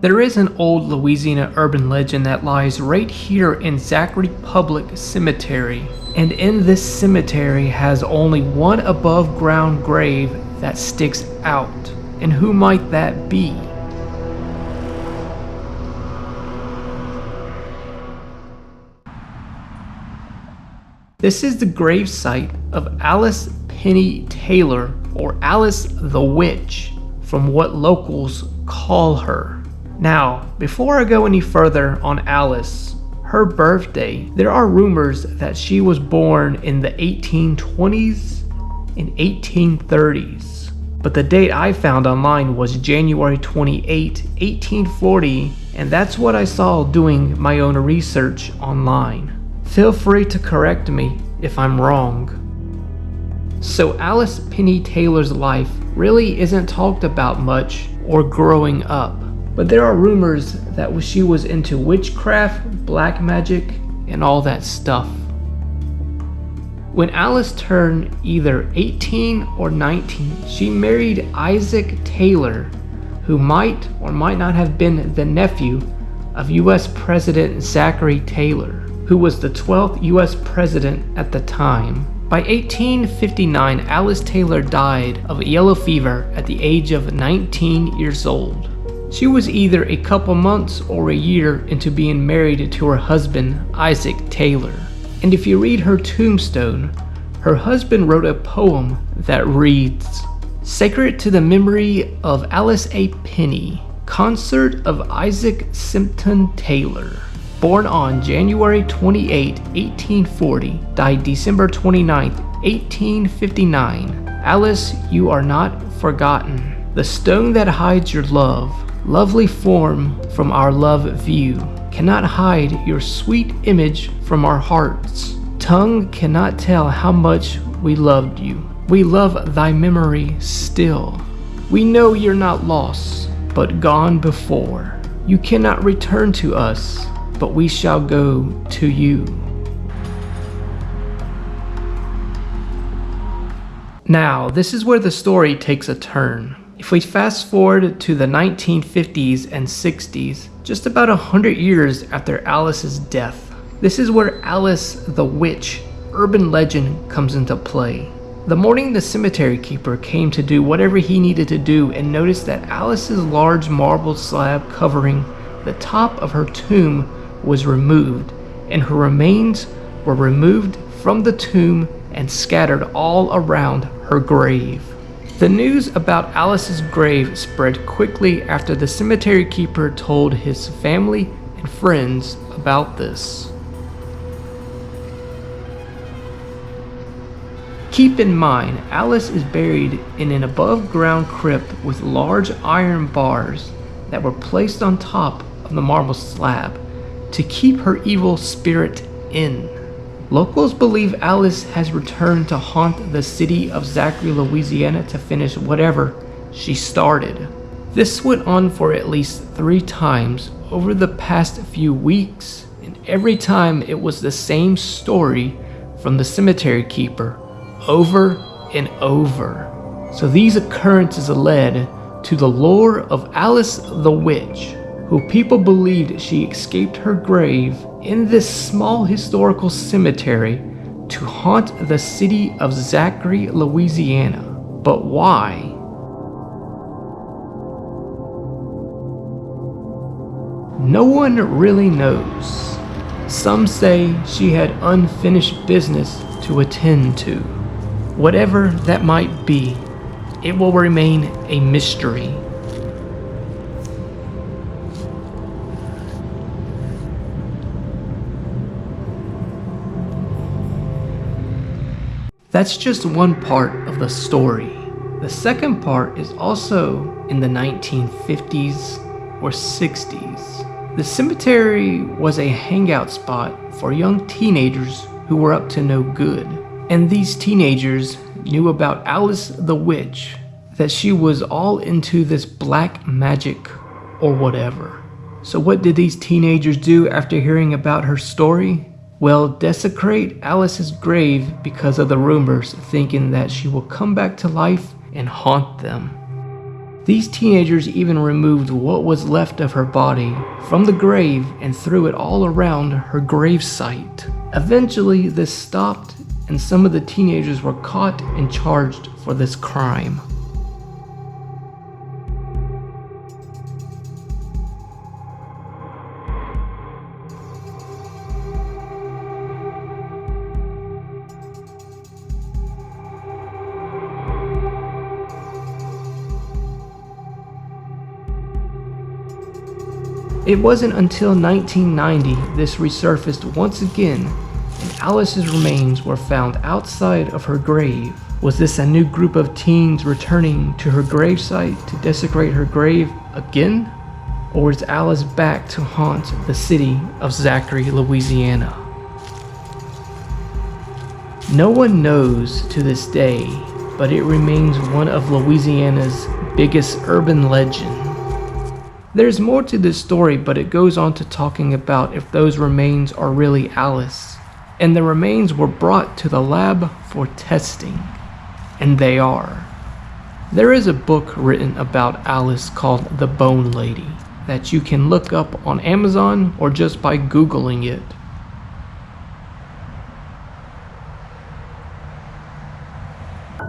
There is an old Louisiana urban legend that lies right here in Zachary Public Cemetery, and in this cemetery has only one above ground grave that sticks out. And who might that be? This is the gravesite of Alice Penny Taylor, or Alice the Witch, from what locals call her. Now, before I go any further on Alice, her birthday, there are rumors that she was born in the 1820s and 1830s. But the date I found online was January 28, 1840, and that's what I saw doing my own research online. Feel free to correct me if I'm wrong. So Alice Penny Taylor's life really isn't talked about much or growing up, but there are rumors that she was into witchcraft, black magic, and all that stuff. When Alice turned either 18 or 19, she married Isaac Taylor, who might or might not have been the nephew of U.S. President Zachary Taylor, who was the 12th U.S. president at the time. By 1859, Alice Taylor died of yellow fever at the age of 19 years old. She was either a couple months or a year into being married to her husband, Isaac Taylor. And if you read her tombstone, her husband wrote a poem that reads, "Sacred to the memory of Alice A. Penny, consort of Isaac Simpson Taylor. Born on January 28, 1840, died December 29, 1859. Alice, you are not forgotten. The stone that hides your love, lovely form from our love view, cannot hide your sweet image from our hearts. Tongue cannot tell how much we loved you. We love thy memory still. We know you're not lost, but gone before. You cannot return to us, but we shall go to you." Now, this is where the story takes a turn. If we fast forward to the 1950s and 60s, just about 100 years after Alice's death, this is where Alice the Witch urban legend comes into play. The morning the cemetery keeper came to do whatever he needed to do and noticed that Alice's large marble slab covering the top of her tomb was removed, and her remains were removed from the tomb and scattered all around her grave. The news about Alice's grave spread quickly after the cemetery keeper told his family and friends about this. Keep in mind, Alice is buried in an above-ground crypt with large iron bars that were placed on top of the marble slab to keep her evil spirit in. Locals believe Alice has returned to haunt the city of Zachary, Louisiana to finish whatever she started. This went on for at least 3 times over the past few weeks, and every time it was the same story from the cemetery keeper, over and over. So these occurrences led to the lore of Alice the Witch, who people believed she escaped her grave in this small historical cemetery to haunt the city of Zachary, Louisiana. But why? No one really knows. Some say she had unfinished business to attend to. Whatever that might be, it will remain a mystery. That's just one part of the story. The second part is also in the 1950s or 60s. The cemetery was a hangout spot for young teenagers who were up to no good. And these teenagers knew about Alice the Witch, that she was all into this black magic or whatever. So what did these teenagers do after hearing about her story? Well, desecrate Alice's grave because of the rumors, thinking that she will come back to life and haunt them. These teenagers even removed what was left of her body from the grave and threw it all around her gravesite. Eventually, this stopped, and some of the teenagers were caught and charged for this crime. It wasn't until 1990 this resurfaced once again, and Alice's remains were found outside of her grave. Was this a new group of teens returning to her gravesite to desecrate her grave again? Or is Alice back to haunt the city of Zachary, Louisiana? No one knows to this day, but it remains one of Louisiana's biggest urban legends. There's more to this story, but it goes on to talking about if those remains are really Alice, and the remains were brought to the lab for testing, and they are. There is a book written about Alice called The Bone Lady that you can look up on Amazon or just by Googling it.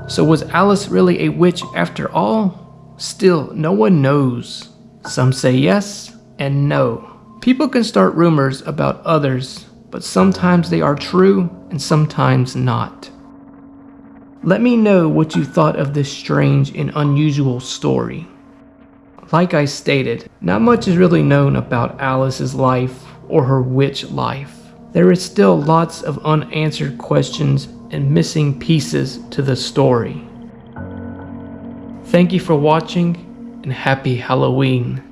So was Alice really a witch after all? Still, no one knows. Some say yes and no. People can start rumors about others, but sometimes they are true and sometimes not. Let me know what you thought of this strange and unusual story. Like I stated, not much is really known about Alice's life or her witch life. There is still lots of unanswered questions and missing pieces to the story. Thank you for watching, and happy Halloween.